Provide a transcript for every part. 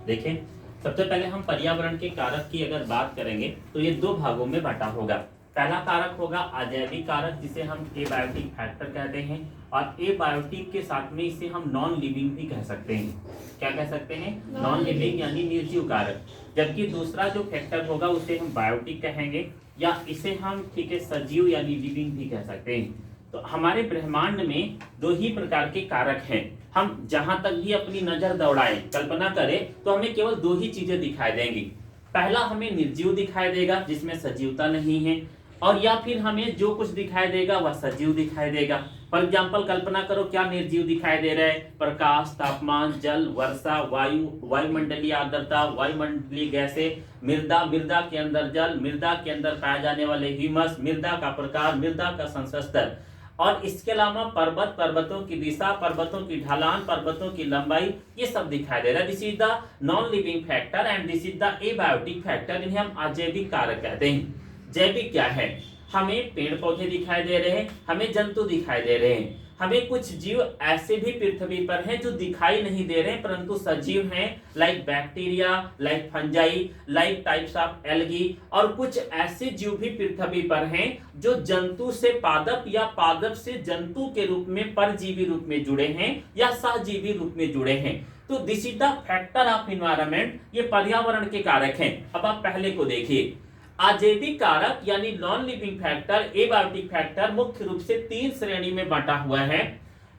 देखिए, सबसे पहले हम पर्यावरण के कारक की अगर बात करेंगे तो ये दो भागों में बटा होगा। पहला कारक होगा अजैविक कारक, जिसे हम एबायोटिक फैक्टर कहते हैं, और एबायोटिक के साथ में इसे हम नॉन लिविंग भी कह सकते हैं। क्या कह सकते हैं? नॉन लिविंग यानी निर्जीव कारक। जबकि दूसरा जो फैक्टर होगा उसे हम बायोटिक कहेंगे, या इसे हम ठीक है सजीव यानी लिविंग भी कह सकते हैं। तो हमारे ब्रह्मांड में दो ही प्रकार के कारक हैं। हम जहां तक भी अपनी नजर दौड़ाएं, कल्पना करें, तो हमें केवल दो ही चीजें दिखाई देंगी। पहला हमें निर्जीव दिखाई देगा जिसमें सजीवता नहीं है, और या फिर हमें जो कुछ दिखाई देगा वह सजीव दिखाई देगा। फॉर एग्जाम्पल कल्पना करो क्या निर्जीव दिखाई दे रहा है? प्रकाश, तापमान, जल, वर्षा, वायु, वायुमंडलीय आर्द्रता, वायुमंडलीय गैसें, मृदा, मृदा के अंदर जल, मृदा के अंदर पाए जाने वाले ह्यूमस, मृदा का प्रकार, मृदा का संस्तर, और इसके अलावा पर्वत, पर्वतों की दिशा, पर्वतों की ढलान, पर्वतों की लंबाई, ये सब दिखाई दे रहा है। This is the non living factor and this is the abiotic factor. इन्हें हम अजैविक कारक कहते हैं। जैविक क्या है? हमें पेड़ पौधे दिखाई दे रहे हैं, हमें जंतु दिखाई दे रहे हैं, हमें कुछ जीव ऐसे भी पृथ्वी पर हैं जो दिखाई नहीं दे रहे हैं परंतु सजीव हैं, like bacteria, like fungi, like types of algae, और कुछ ऐसे जीव भी पृथ्वी पर हैं जो जंतु से पादप या पादप से जंतु के रूप में परजीवी रूप में जुड़े हैं या सहजीवी रूप में जुड़े हैं। तो this is the factor of environment. ये पर्यावरण के कारक हैं। अब आप पहले को देखिए, अजैविक कारक यानी non living factor, abiotic factor मुख्य रूप से तीन श्रेणी में बांटा हुआ है।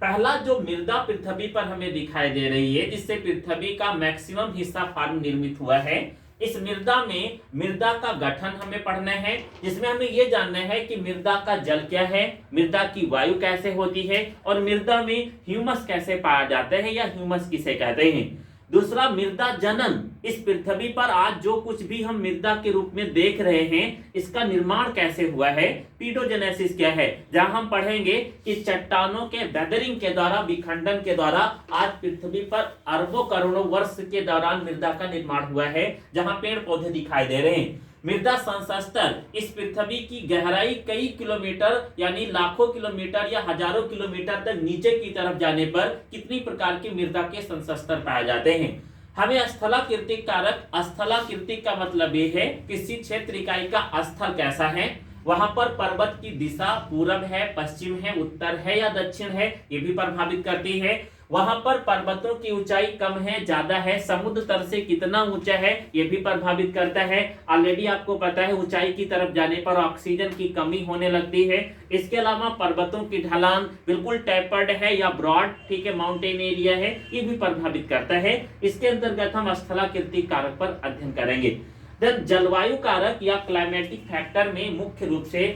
पहला जो मृदा पृथ्वी पर हमें दिखाई दे रही है, जिससे पृथ्वी का मैक्सिमम हिस्सा फार्म निर्मित हुआ है, इस मृदा में मृदा का गठन हमें पढ़ना है, जिसमें हमें यह जानना है कि मृदा का जल क्या है, मृदा की वायु कैसे होती है, और मृदा में ह्यूमस कैसे पाया जाता है या ह्यूमस किसे कहते हैं। दूसरा मृदा जनन, इस पृथ्वी पर आज जो कुछ भी हम मृदा के रूप में देख रहे हैं इसका निर्माण कैसे हुआ है, पीडोजेनेसिस क्या है, जहां हम पढ़ेंगे कि चट्टानों के वेदरिंग के द्वारा, विखंडन के द्वारा आज पृथ्वी पर अरबों करोड़ों वर्ष के दौरान मृदा का निर्माण हुआ है, जहां पेड़ पौधे दिखाई दे रहे हैं। मृदा संस्तर, इस पृथ्वी की गहराई कई किलोमीटर यानी लाखों किलोमीटर या हजारों किलोमीटर तक नीचे की तरफ जाने पर कितनी प्रकार की मृदा के संस्तर पाए जाते हैं। हमें स्थलाकृतिक कारक, स्थलाकृतिक का मतलब ये है किसी क्षेत्र इकाई का स्थल कैसा है, वहां पर पर्वत की दिशा पूरब है, पश्चिम है, उत्तर है या दक्षिण है, ये भी प्रभावित करती है। वहां पर पर्वतों की ऊंचाई कम है, ज्यादा है, समुद्र तल से कितना ऊंचा है ये भी प्रभावित करता है। ऑलरेडी आपको पता है ऊंचाई की तरफ जाने पर ऑक्सीजन की कमी होने लगती है। इसके अलावा पर्वतों की ढलान बिल्कुल टैपर्ड है या ब्रॉड, ठीक है, माउंटेन एरिया है, ये भी प्रभावित करता है। इसके अंतर्गत हम स्थलाकृतिक कारक पर अध्ययन करेंगे। देन जलवायु कारक या क्लाइमेटिक फैक्टर में मुख्य रूप से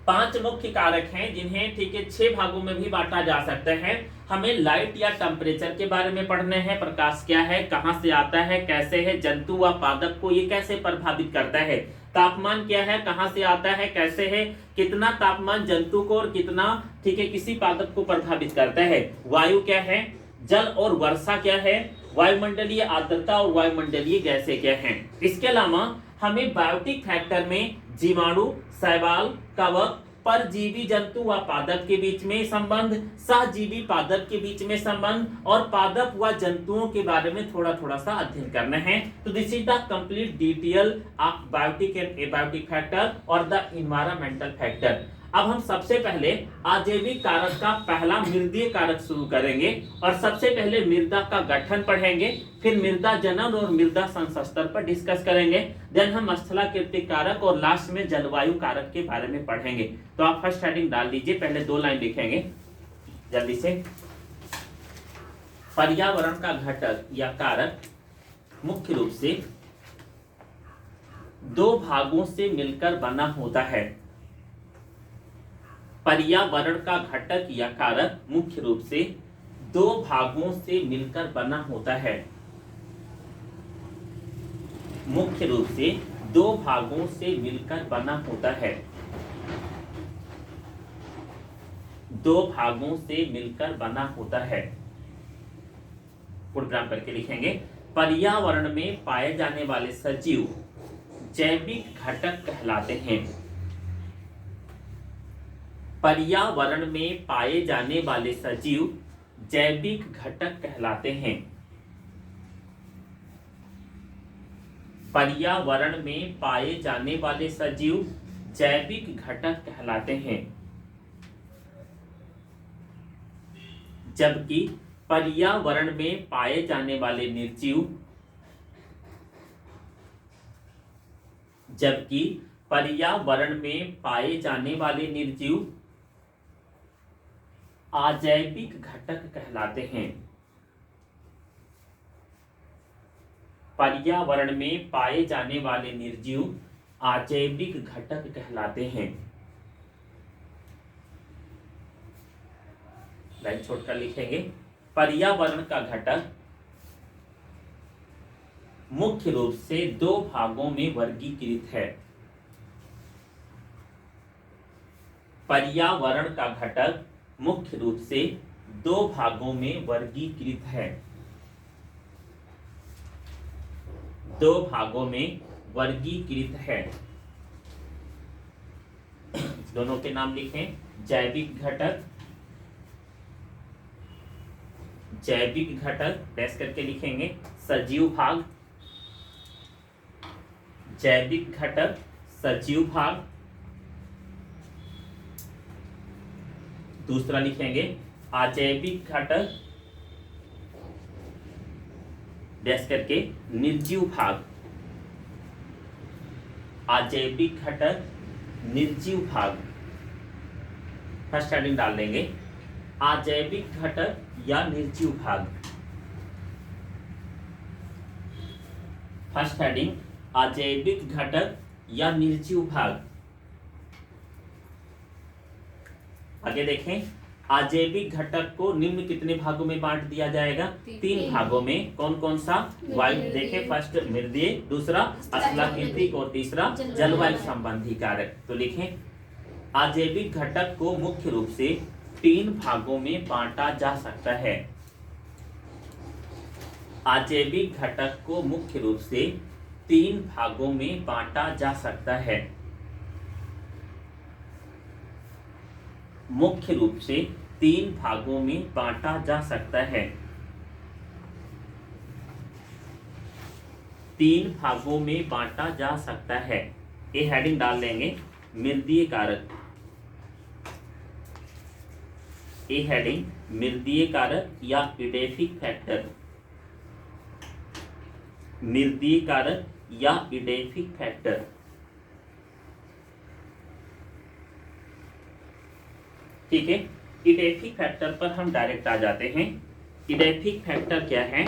5 मुख्य कारक हैं, जिन्हें ठीक है 6 भागों में भी बांटा जा सकता है। हमें लाइट या टेम्परेचर के बारे में पढ़ने हैं, प्रकाश क्या है, कहां से आता है, कैसे है, जंतु व पादप को ये कैसे प्रभावित करता है। तापमान क्या है, कहां से आता है, कैसे है, कितना तापमान जंतु को और कितना ठीक है किसी पादप को प्रभावित करता है। वायु क्या है, जल और वर्षा क्या है, वायुमंडलीय आर्द्रता और वायुमंडलीय गैसें क्या हैं। इसके अलावा हमें बायोटिक फैक्टर में जीवाणु, शैवाल, कवक, परजीवी जंतु व पादप के बीच में संबंध, सहजीवी पादप के बीच में संबंध और पादप व जंतुओं के बारे में थोड़ा थोड़ा सा अध्ययन करना है। तो this is the complete detail of biotic and abiotic factor और द एनवायरमेंटल फैक्टर। अब हम सबसे पहले अजैविक कारक का पहला मृदीय कारक शुरू करेंगे और सबसे पहले मृदा का गठन पढ़ेंगे, फिर मृदा जनन और मृदा संस्तर पर डिस्कस करेंगे, देन हम स्थलाकृतिक कारक और लास्ट में जलवायु कारक के बारे में पढ़ेंगे। तो आप फर्स्ट हेडिंग डाल दीजिए, पहले 2 लाइन लिखेंगे जल्दी से। पर्यावरण का घटक या कारक मुख्य रूप से 2 भागों से मिलकर बना होता है। पर्यावरण का घटक या कारक मुख्य रूप से 2 भागों से मिलकर बना होता है। मुख्य रूप से 2 भागों से मिलकर बना होता है। 2 भागों से मिलकर बना होता है। प्रोग्राम करके लिखेंगे, पर्यावरण में पाए जाने वाले सजीव जैविक घटक कहलाते हैं। पर्यावरण में पाए जाने वाले सजीव जैविक घटक कहलाते हैं। पर्यावरण में पाए जाने वाले सजीव जैविक घटक कहलाते हैं, जबकि पर्यावरण में पाए जाने वाले निर्जीव अजैविक घटक कहलाते हैं। पर्यावरण में पाए जाने वाले निर्जीव अजैविक घटक कहलाते हैं। लाइन छोड़कर लिखेंगे, पर्यावरण का घटक मुख्य रूप से दो भागों में वर्गीकृत है। पर्यावरण का घटक मुख्य रूप से दो भागों में वर्गीकृत है। दो भागों में वर्गीकृत है। दोनों के नाम लिखें, जैविक घटक, जैविक घटक डैश करके लिखेंगे, सजीव भाग, जैविक घटक सजीव भाग, दूसरा लिखेंगे अजैविक घटक डैश करके निर्जीव भाग, अजैविक घटक निर्जीव भाग। फर्स्ट हेडिंग डाल देंगे, अजैविक घटक या निर्जीव भाग। फर्स्ट हेडिंग अजैविक घटक या निर्जीव भाग। आगे देखें, अजैविक घटक को निम्न कितने भागों में बांट दिया जाएगा? 3 भागों में। कौन कौन सा? वायु देखें, फर्स्ट मृदीय, दूसरा स्थलाकृतिक और तीसरा जलवायु संबंधी कारक। तो लिखें, अजैविक घटक को मुख्य रूप से 3 भागों में बांटा जा सकता है। अजैविक घटक को मुख्य रूप से 3 भागों में बांटा जा सकता है। मुख्य रूप से 3 भागों में बांटा जा सकता है। 3 भागों में बांटा जा सकता है। ये हेडिंग डाल देंगे, मृदीय कारक। ये हेडिंग मृदीय कारक या इडेफिक फैक्टर, मृदीय कारक या इडेफिक फैक्टर। ठीक है, इडेफिक फैक्टर पर हम डायरेक्ट आ जाते हैं। इडेफिक फैक्टर क्या है?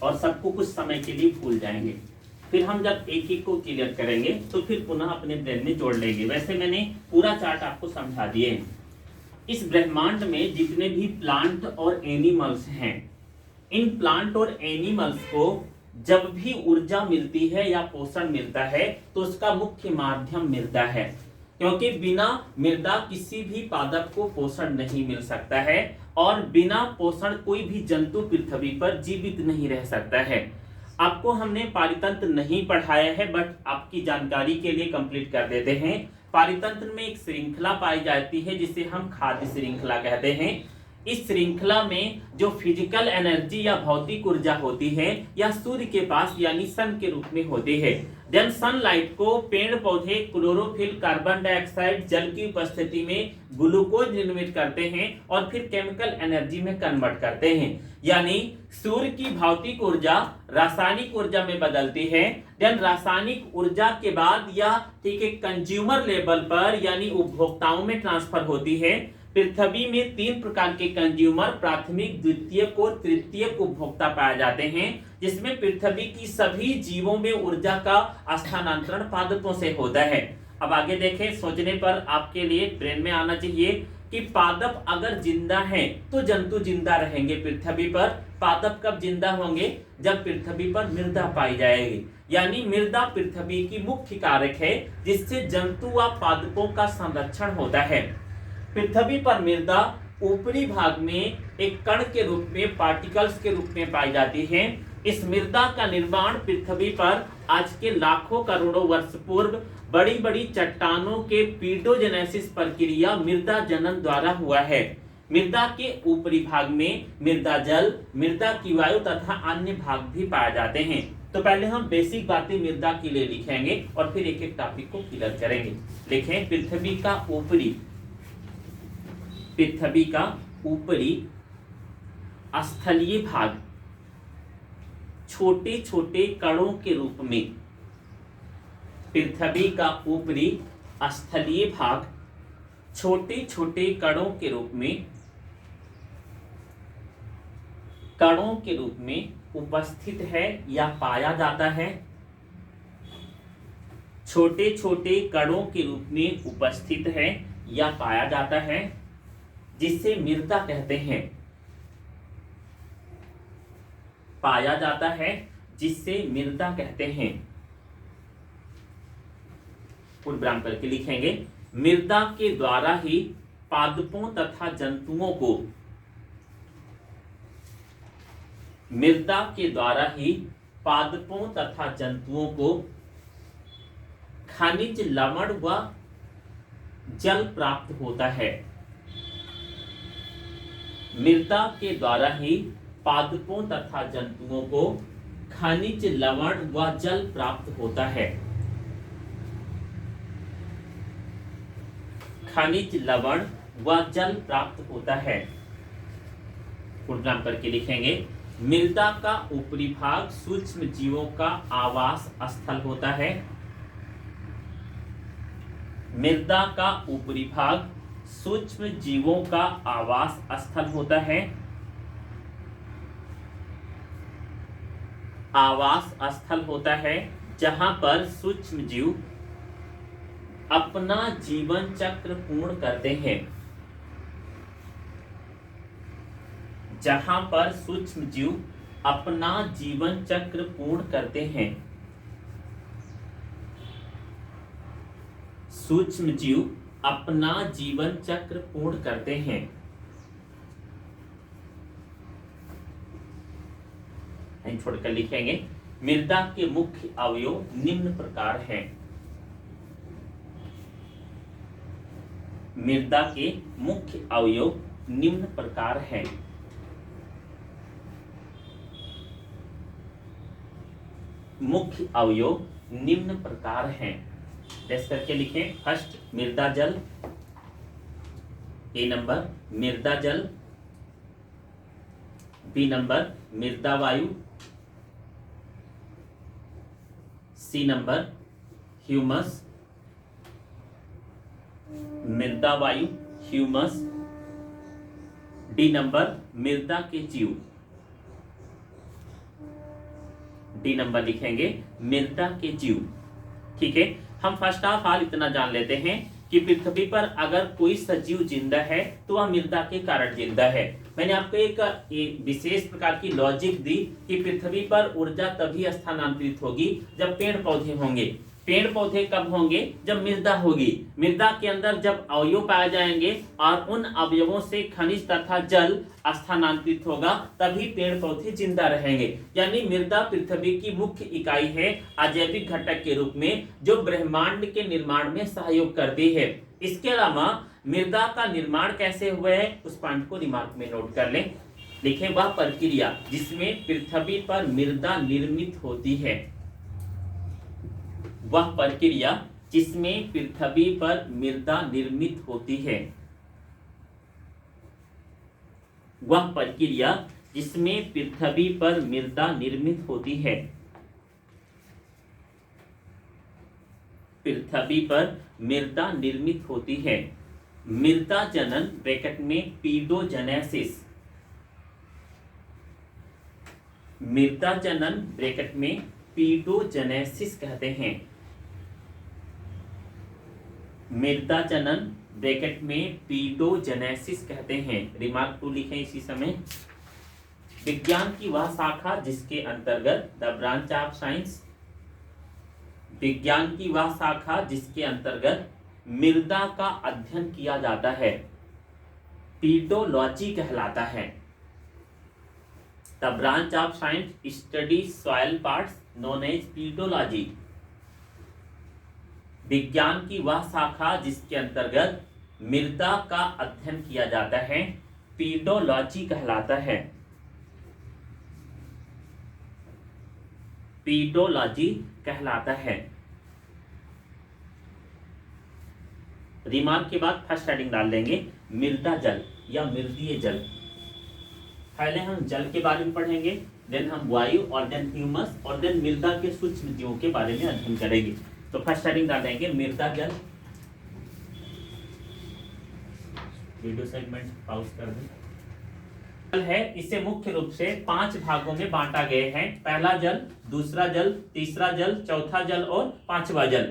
और सबको कुछ समय के लिए भूल जाएंगे, फिर हम जब एक एक को क्लियर करेंगे तो फिर पुनः अपने ब्रेन में जोड़ लेंगे। वैसे मैंने पूरा चार्ट आपको समझा दिए। इस ब्रह्मांड में जितने भी प्लांट और एनिमल्स हैं, इन प्लांट और एनिमल्स को जब भी ऊर्जा मिलती है या पोषण मिलता है तो उसका मुख्य माध्यम मृदा है, क्योंकि बिना मृदा किसी भी पादप को पोषण नहीं मिल सकता है और बिना पोषण कोई भी जंतु पृथ्वी पर जीवित नहीं रह सकता है। आपको हमने पारितंत्र नहीं पढ़ाया है, बट आपकी जानकारी के लिए कंप्लीट कर देते हैं। पारितंत्र में एक श्रृंखला पाई जाती है जिसे हम खाद्य श्रृंखला कहते हैं। इस श्रृंखला में जो फिजिकल एनर्जी या भौतिक ऊर्जा होती है या सूर्य के पास यानी सन के रूप में होती है। देन सनलाइट को पेड़ पौधे क्लोरोफिल, कार्बन डाइऑक्साइड, जल की उपस्थिति में ग्लूकोज निर्मित करते हैं और फिर केमिकल एनर्जी में कन्वर्ट करते हैं। यानी सूर्य की भौतिक ऊर्जा रासायनिक ऊर्जा में बदलती है। देन रासायनिक ऊर्जा के बाद यह ठीक है कंज्यूमर लेवल पर यानी उपभोक्ताओं में ट्रांसफर होती है। पृथ्वी में 3 प्रकार के कंज्यूमर, प्राथमिक, द्वितीयक और तृतीयक उपभोक्ता पाए जाते हैं, जिसमें पृथ्वी की सभी जीवों में ऊर्जा का स्थानांतरण पादपों से होता है। अब आगे देखें, सोचने पर आपके लिए ब्रेन में आना चाहिए कि पादप अगर जिंदा हैं तो जंतु जिंदा रहेंगे पृथ्वी पर। पादप कब जिंदा होंगे? जब पृथ्वी पर मृदा पाई जाएगी। यानी मृदा पृथ्वी की मुख्य कारक है जिससे जंतु व पादपों का संरक्षण होता है। पृथ्वी पर मृदा ऊपरी भाग में एक कण के रूप में, पार्टिकल्स के रूप में पाई जाती है। इस मृदा का निर्माण पृथ्वी पर आज के लाखों करोड़ों वर्ष पूर्व बड़ी बड़ी चट्टानों के पीडोजेनेसिस प्रक्रिया मृदा जनन द्वारा हुआ है। मृदा के ऊपरी भाग में मृदा जल, मृदा की वायु तथा अन्य भाग भी पाए जाते हैं। तो पहले हम बेसिक बातें मृदा के लिए लिखेंगे और फिर एक एक टॉपिक को क्लियर करेंगे। लिखें पृथ्वी का ऊपरी स्थलीय भाग छोटे छोटे कणों के रूप में, पृथ्वी का ऊपरी स्थलीय भाग छोटे छोटे कणों के रूप में उपस्थित है या पाया जाता है। छोटे छोटे कणों के रूप में उपस्थित है या पाया जाता है, जिसे मृदा कहते हैं। पाया जाता है जिससे मृदा कहते हैं। पूर्ण विराम करके लिखेंगे मृदा के द्वारा ही पादपों तथा जंतुओं को, मृदा के द्वारा ही पादपों तथा जंतुओं को खनिज लवण व जल प्राप्त होता है। मृदा के द्वारा ही पादपों तथा जंतुओं को खनिज लवण व जल प्राप्त होता है। खनिज लवण व जल प्राप्त होता है। पूर्ण करके लिखेंगे मृदा का ऊपरी भाग सूक्ष्म जीवों का आवास स्थल होता है। मृदा का ऊपरी भाग सूक्ष्म जीवों का आवास स्थल होता है। आवास स्थल होता है जहां पर सूक्ष्म जीव अपना जीवन चक्र पूर्ण करते हैं। जहां पर सूक्ष्म जीव अपना जीवन चक्र पूर्ण करते हैं। सूक्ष्म जीव अपना जीवन चक्र पूर्ण करते हैं। छोड़कर लिखेंगे मृदा के मुख्य अवयव निम्न प्रकार हैं। मृदा के मुख्य अवयव निम्न प्रकार हैं। मुख्य अवयव निम्न प्रकार हैं। जैसे करके लिखें फर्स्ट मृदा जल, ए नंबर मृदा जल, बी नंबर मृदा वायु, सी नंबर ह्यूमस, मृदा वायु ह्यूमस, डी नंबर मृदा के जीव, डी नंबर लिखेंगे मृदा के जीव। ठीक है, हम फर्स्ट ऑफ ऑल इतना जान लेते हैं कि पृथ्वी पर अगर कोई सजीव जिंदा है तो वह मृदा के कारण जिंदा है। मैंने आपको एक विशेष प्रकार की लॉजिक दी कि पृथ्वी पर ऊर्जा तभी स्थानांतरित होगी जब पेड़ पौधे होंगे। पेड़ पौधे कब होंगे? जब मृदा होगी। मृदा के अंदर जब अवयव पाए जाएंगे और उन अवयवों से खनिज तथा जल स्थानांतरित होगा तभी पेड़ पौधे जिंदा रहेंगे। यानी मृदा पृथ्वी की मुख्य इकाई है अजैविक घटक के रूप में, जो ब्रह्मांड के निर्माण में सहयोग करती है। इसके अलावा मृदा का निर्माण कैसे हुआ है उस पॉइंट को रिमार्क में नोट कर लें। लिखें वह प्रक्रिया जिसमें पृथ्वी पर मृदा निर्मित होती है। वह प्रक्रिया जिसमें पृथ्वी पर मृदा निर्मित होती है। वह प्रक्रिया जिसमें पृथ्वी पर मृदा निर्मित होती है। पृथ्वी पर मृदा निर्मित होती है। मृदा जनन ब्रैकेट में पीडोजेनेसिस, मृदा जनन ब्रैकेट में पीडोजेनेसिस कहते हैं। मृदा जनन ब्रैकेट में पीडोजेनेसिस कहते हैं। रिमार्क 2 लिखें इसी समय। विज्ञान की वह शाखा जिसके अंतर्गत द ब्रांच ऑफ साइंस, विज्ञान की वह शाखा जिसके अंतर्गत मृदा का अध्ययन किया जाता है पीडोलॉजी कहलाता है। The branch of science study soil parts known as pedology. विज्ञान की वह शाखा जिसके अंतर्गत मृदा का अध्ययन किया जाता है पीडोलॉजी कहलाता है। पीडोलॉजी कहलाता है। रिमार्क के बाद फर्स्ट हेडिंग डाल देंगे मृदा जल या मृदीय जल। पहले हम जल के बारे में पढ़ेंगे, देन हम वायु और देन ह्यूमस और देन मृदा के सूक्ष्म जीवों के बारे में अध्ययन करेंगे। तो फर्स्ट हेडिंग डाल देंगे मृदा जल। वीडियो सेगमेंट पॉज कर दें। जल है, इसे मुख्य रूप से 5 भागों में बांटा गया है। पहला जल, दूसरा जल, तीसरा जल, चौथा जल और 5वां जल।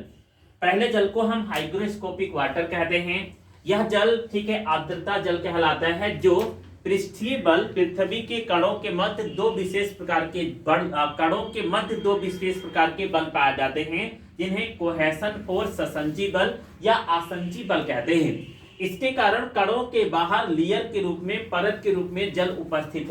पहले जल को हम हाइग्रोस्कोपिक वाटर कहते हैं। यह जल ठीक है आर्द्रता जल कहलाता है, जो पृष्ठीय बल पृथ्वी के कणों के मध्य दो विशेष प्रकार के बल पाए जाते हैं, जिन्हें कोहेशन फोर्स संसंजी बल या आसंजी बल कहते हैं। इसके कारण कणों के बाहर लेयर के रूप में, परत के रूप में जल उपस्थित